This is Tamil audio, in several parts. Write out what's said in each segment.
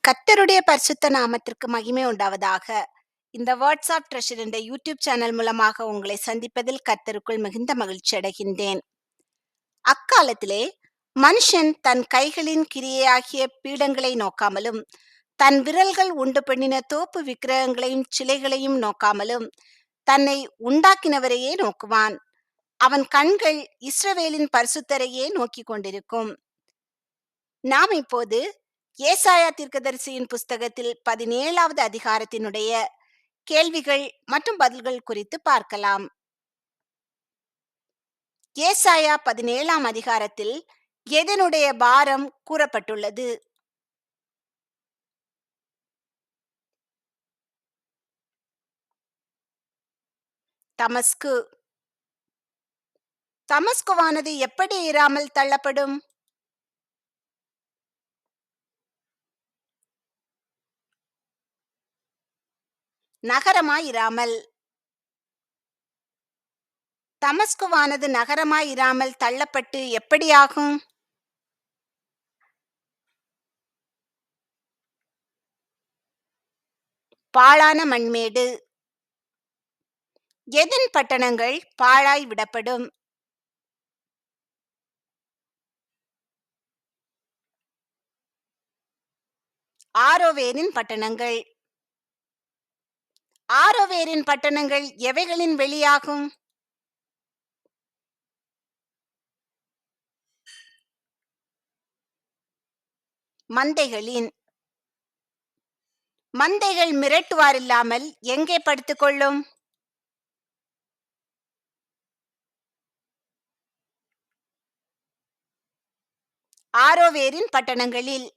கர்த்தருடைய பரிசுத்த நாமத்திற்கு மகிமை உண்டாவதாக. இந்த வாட்ஸ்அப் ட்ரெஷர் என்ற யூடியூப் சேனல் மூலமாக உங்களை சந்திப்பதில் கர்த்தருக்குள் மிகுந்த மகிழ்ச்சி அடைகின்றேன். அக்காலத்திலே மனுஷன் தன் கைகளின் கிரியையாகிய பீடங்களை நோக்காமலும், தன் விரல்கள் உண்டு பண்ணின தோப்பு விக்கிரகங்களையும் சிலைகளையும் நோக்காமலும், தன்னை உண்டாக்கினவரையே நோக்குவான். அவன் கண்கள் இஸ்ரவேலின் பரிசுத்தரையே நோக்கிக் கொண்டிருக்கும். நாம் இப்போது ஏசாயா தீர்க்கதரிசியின் புஸ்தகத்தில் 17வது அதிகாரத்தினுடைய கேள்விகள் மற்றும் பதில்கள் குறித்து பார்க்கலாம். ஏசாயா 17ஆம் அதிகாரத்தில் எதனுடைய பாரம் கூறப்பட்டுள்ளது? தமஸ்கு. தமஸ்குவானது எப்படி இராமல் தள்ளப்படும்? நகரமாயிராமல். தமஸ்குவானது நகரமாயிராமல் தள்ளப்பட்டு எப்படியாகும்? பாழான மண்மேடு. எதன் பட்டணங்கள் பாழாய் விடப்படும்? ஆரோவேரின் பட்டணங்கள். ஆரோவேரின் பட்டணங்கள் எவைகளின் வெளியாகும்? மந்தைகளின். மந்தைகள் மிரட்டுவாரில்லாமல் எங்கே படுத்துக்கொள்ளும்? ஆரோவேரின் பட்டணங்களில்.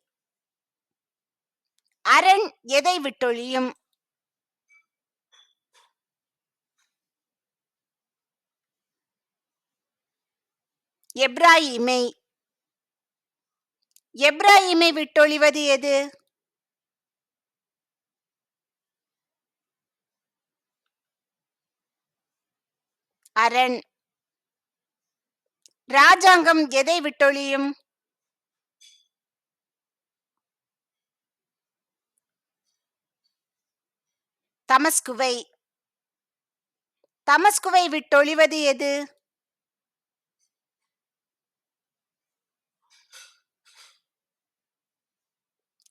அரண் எதை விட்டொழியும்? எப்ராயிமை. எப்ராயிமை விட்டொழிவது எது? அரண். ராஜாங்கம் எதை விட்டொழியும்? தமஸ்குவை. தமஸ்குவை விட்டொழிவது எது?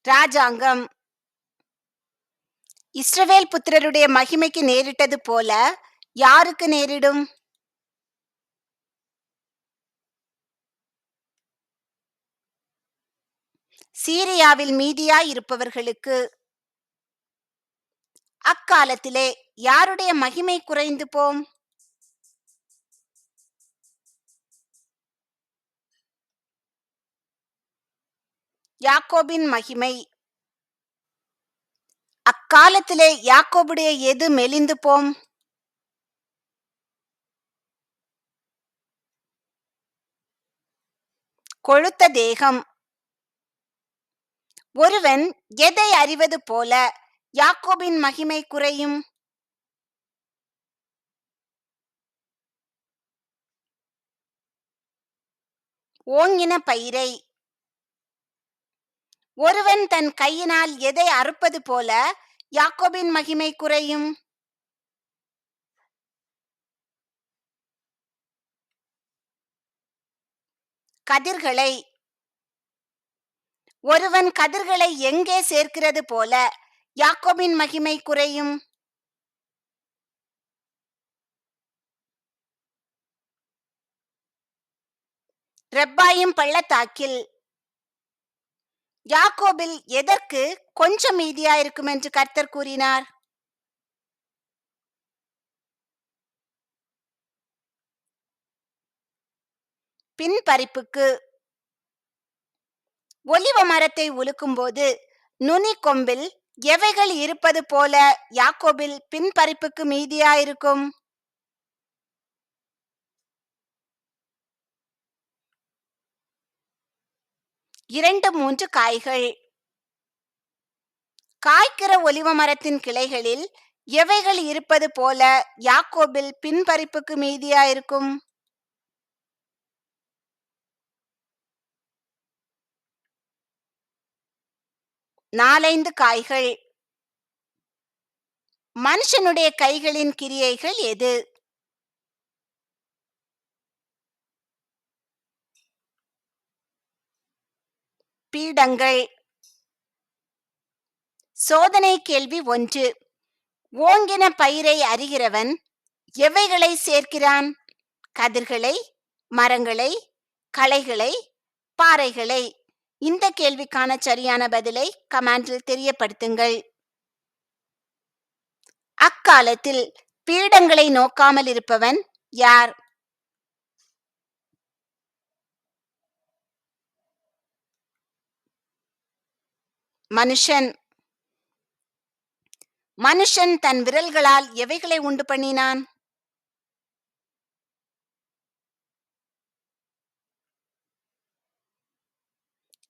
ராஜாங்கம். இஸ்ரவேல் புத்திரருடைய மகிமைக்கு நேரிட்டது போல யாருக்கு நேரிடும்? சீரியாவில் மீதியாய் இருப்பவர்களுக்கு. அக்காலத்திலே யாருடைய மகிமை குறைந்து போம்? யாக்கோபின் மகிமை. அக்காலத்திலே யாக்கோபுடைய எது மெலிந்து போம்? கொழுத்த தேகம். ஒருவன் எதை அறிவது போல யாக்கோபின் மகிமை குறையும்? ஓங்கின பயிரை. ஒருவன் தன் கையினால் எதை அறுப்பது போல யாக்கோபின் மகிமை குறையும்? கதிர்களை. ஒருவன் கதிர்களை எங்கே சேர்க்கிறது போல யாக்கோபின் மகிமை குறையும்? ரெப்பாயும் பள்ளத்தாக்கில். யாக்கோபில் எதற்கு கொஞ்சம் மீதியாயிருக்கும் என்று கர்த்தர் கூறினார்? பின்பறிப்புக்கு. ஒலிவ மரத்தை உலுக்கும்போது நுனி கொம்பில் எவைகள் இருப்பது போல யாக்கோபில் பின்பறிப்புக்கு மீதியாயிருக்கும்? 2-3 காய்கள். காய்க்கிற ஒலிவ மரத்தின் கிளைகளில் எவைகள் இருப்பது போல யாக்கோபில் பின்பறிப்புக்கு மீதியாயிருக்கும்? 4, 5 காய்கள். மனுஷனுடைய கைகளின் கிரியைகள் எது? பீடங்கள். சோதனை கேள்வி 1. ஓங்கின பயிரை அறிகிறவன் எவைகளை சேர்க்கிறான்? கதிர்களை, மரங்களை, களைகளை, பாறைகளை. இந்த கேள்விக்கான சரியான பதிலை கமெண்டில் தெரியப்படுத்துங்கள். அக்காலத்தில் பீடங்களை நோக்காமல் இருப்பவன் யார்? மனுஷன். மனுஷன் தன் விரல்களால் எவைகளை உண்டு பண்ணினான்?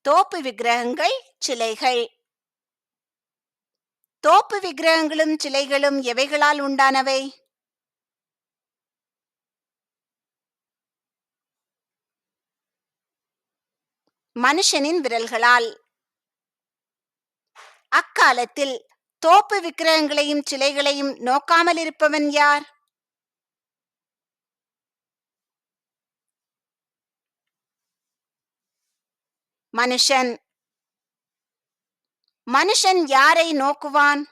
தோப்பு விக்கிரகங்கள், சிலைகள். தோப்பு விக்கிரகங்களும் சிலைகளும் எவைகளால் உண்டானவை? மனுஷனின் விரல்களால். அக்காலத்தில் தோப்பு விக்கிரகங்களையும் சிலைகளையும் நோக்காமல் இருப்பவன் யார்? மனுஷன். மனுஷன் யாரை நோக்குவான்?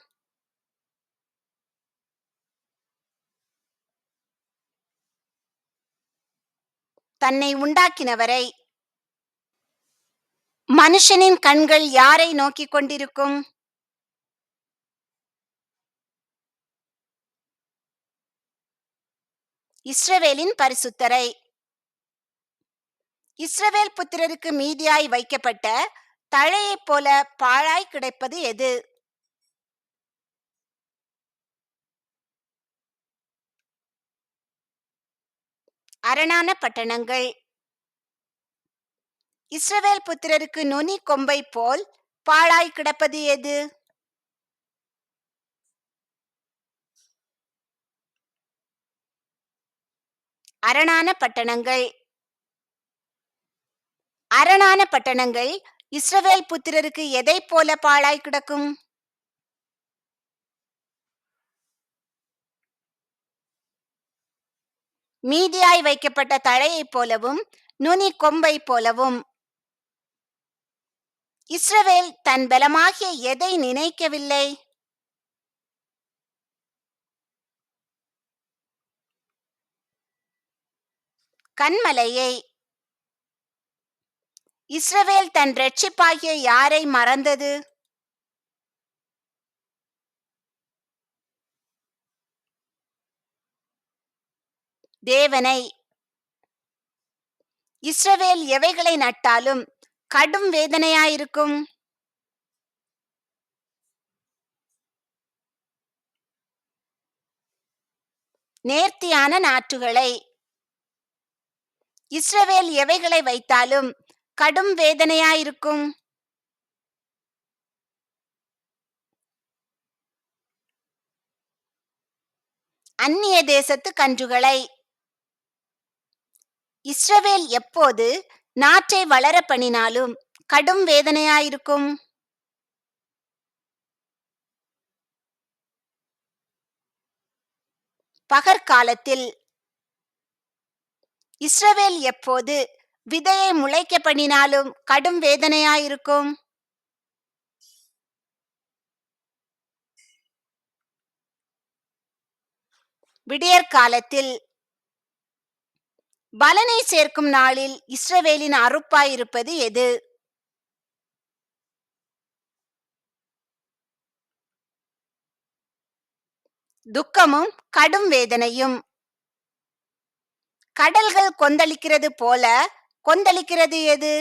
தன்னை உண்டாக்கினவரை. மனுஷனின் கண்கள் யாரை நோக்கிக் கொண்டிருக்கும்? இஸ்ரவேலின் பரிசுத்தரை. இஸ்ரவேல் புத்திரருக்கு மீதியாய் வைக்கப்பட்ட தழையைப் போல பாழாய் கிடைப்பது எது? அரணான பட்டணங்கள். இஸ்ரவேல் புத்திரருக்கு நுனி கொம்பை போல் பாழாய் கிடப்பது எது? அரணான பட்டணங்கள். அரணான பட்டணங்கள் இஸ்ரவேல் புத்திரருக்கு எதை போல பாழாய் கிடக்கும்? மீதியாய் வைக்கப்பட்ட தழையைப் போலவும் நுனி கொம்பை போலவும். இஸ்ரவேல் தன் பலமாகிய எதை நினைக்கவில்லை? கன்மலையை. இஸ்ரவேல் தன் இரட்சிப்பாகிய யாரை மறந்தது? தேவனை. இஸ்ரவேல் எவைகளை நட்டாலும் கடும் வேதனையாயிருக்கும்? நேர்த்தியான நாற்றுகளை. இஸ்ரவேல் எவைகளை வைத்தாலும் கடும் வேதனையாயிருக்கும்? அந்நிய தேசத்து கன்றுகளை. இஸ்ரவேல் எப்போது நாற்றை வளர பண்ணினாலும் கடும் வேதனையாயிருக்கும்? பகற்காலத்தில். இஸ்ரவேல் எப்போது விதையை முளைக்க பண்ணினாலும் கடும் வேதனையாயிருக்கும்? விடியற்காலத்தில். பலனை சேர்க்கும் நாளில் இஸ்ரவேலின் அறுப்பாயிருப்பது எது? துக்கமும் கடும் வேதனையும். கடல்கள் கொந்தளிக்கிறது போல கொந்தளிக்கிறது எது?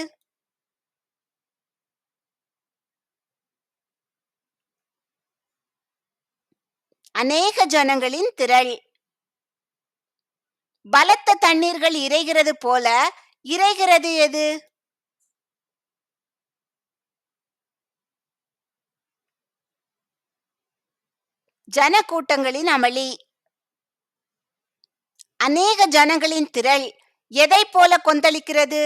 அநேக ஜனங்களின் திரள். பலத்த தண்ணீர்கள் இறைகிறது போல இறைகிறது எது? ஜன கூட்டங்களின் அமளி. அநேக ஜனங்களின் திரள் எதை போல கொந்தளிக்கிறது?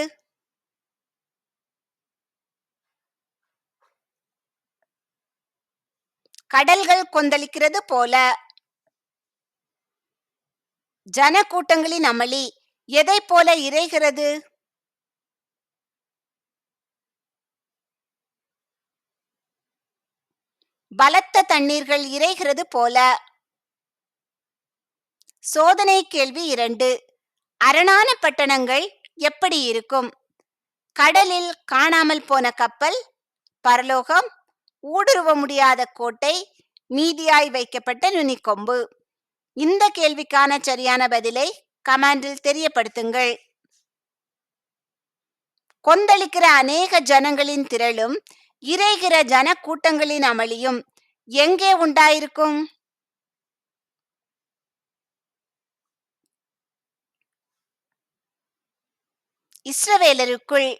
கடல்கள் கொந்தளிக்கிறது போல. ஜன கூட்டங்களின் அமளி எதை போல இரைகிறது? பலத்த தண்ணீர்கள் இரைகிறது போல. சோதனை கேள்வி 2. அரணான பட்டணங்கள் எப்படி இருக்கும்? கடலில் காணாமல் போன கப்பல், பரலோகம், ஊடுருவ முடியாத கோட்டை, மீதியாய் வைக்கப்பட்ட நுனிக்கொம்பு. இந்த கேள்விக்கான சரியான பதிலை கமெண்டில் தெரியப்படுத்துங்கள். கொந்தளிக்கிற அநேக ஜனங்களின் திரளும் இரைகிற ஜன கூட்டங்களின் அமளியும் எங்கே உண்டாயிருக்கும்? இஸ்ரவேலருக்குள்.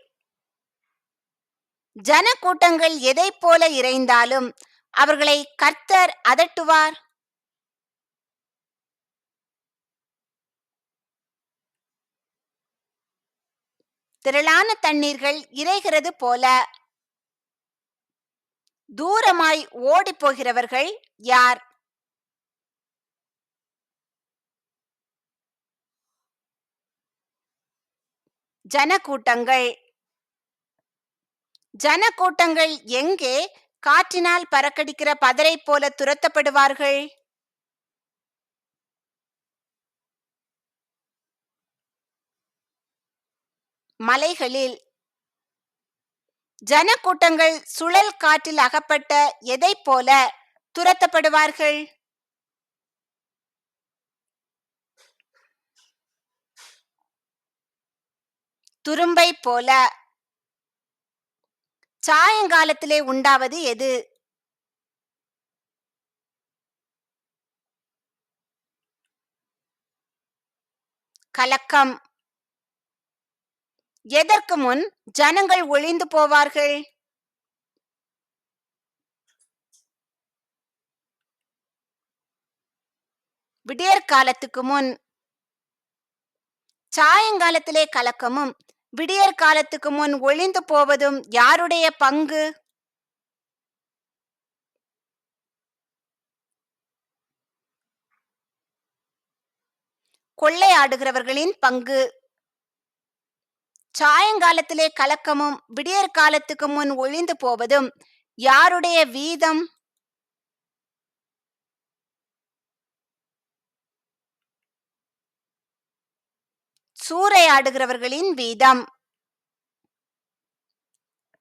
ஜன கூட்டங்கள் எதை போல இறைந்தாலும் அவர்களை கர்த்தர் அதட்டுவார். திரளான தண்ணீர்கள் இரைகிறது போல. தூரமாய் ஓடி போகிறவர்கள் யார்? ஜனக்கூட்டங்கள். ஜனக்கூட்டங்கள் எங்கே காற்றினால் பறக்கடிக்கிற பதரை போல துரத்தப்படுவார்கள்? மலைகளில். ஜனக்கூட்டங்கள் சுழல் காற்றில் அகப்பட்ட எதை போல துரத்தப்படுவார்கள்? துரும்பை போல. சாயங்காலத்திலே உண்டாவது எது? கலக்கம். எதற்கு முன் ஜனங்கள் ஒழிந்து போவார்கள்? விடியற் காலத்துக்கு முன். சாயங்காலத்திலே கலக்கமும் விடியற் காலத்துக்கு முன் ஒழிந்து போவதும் யாருடைய பங்கு? கொள்ளையாடுகிறவர்களின் பங்கு. சாயங்காலத்திலே கலக்கமும் விடியற் காலத்துக்கு முன் ஒழிந்து போவதும் யாருடைய வீதம்? சூறையாடுகிறவர்களின் வீதம்.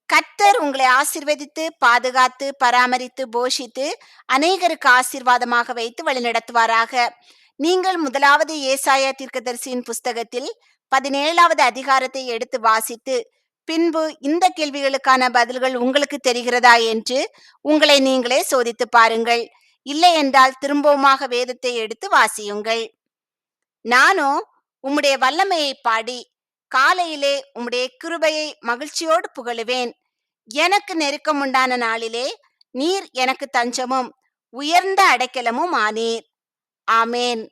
கர்த்தர் உங்களை ஆசீர்வதித்து பாதுகாத்து பராமரித்து போஷித்து அநேகருக்கு ஆசீர்வாதமாக வைத்து வழிநடத்துவாராக. நீங்கள் முதலாவது ஏசாயா தீர்க்கதரிசியின் புஸ்தகத்தில் 17வது அதிகாரத்தை எடுத்து வாசித்து பின்பு இந்த கேள்விகளுக்கான பதில்கள் உங்களுக்கு தெரிகிறதா என்று உங்களை நீங்களே சோதித்து பாருங்கள். இல்லை என்றால் திரும்பவுமாக வேதத்தை எடுத்து வாசியுங்கள். நானோ உம்முடைய வல்லமையை பாடி காலையிலே உம்முடைய கிருபையை மகிழ்ச்சியோடு புகழுவேன். எனக்கு நெருக்கம் உண்டான நாளிலே நீர் எனக்கு தஞ்சமும் உயர்ந்த அடைக்கலமும் ஆனீர். ஆமேன்.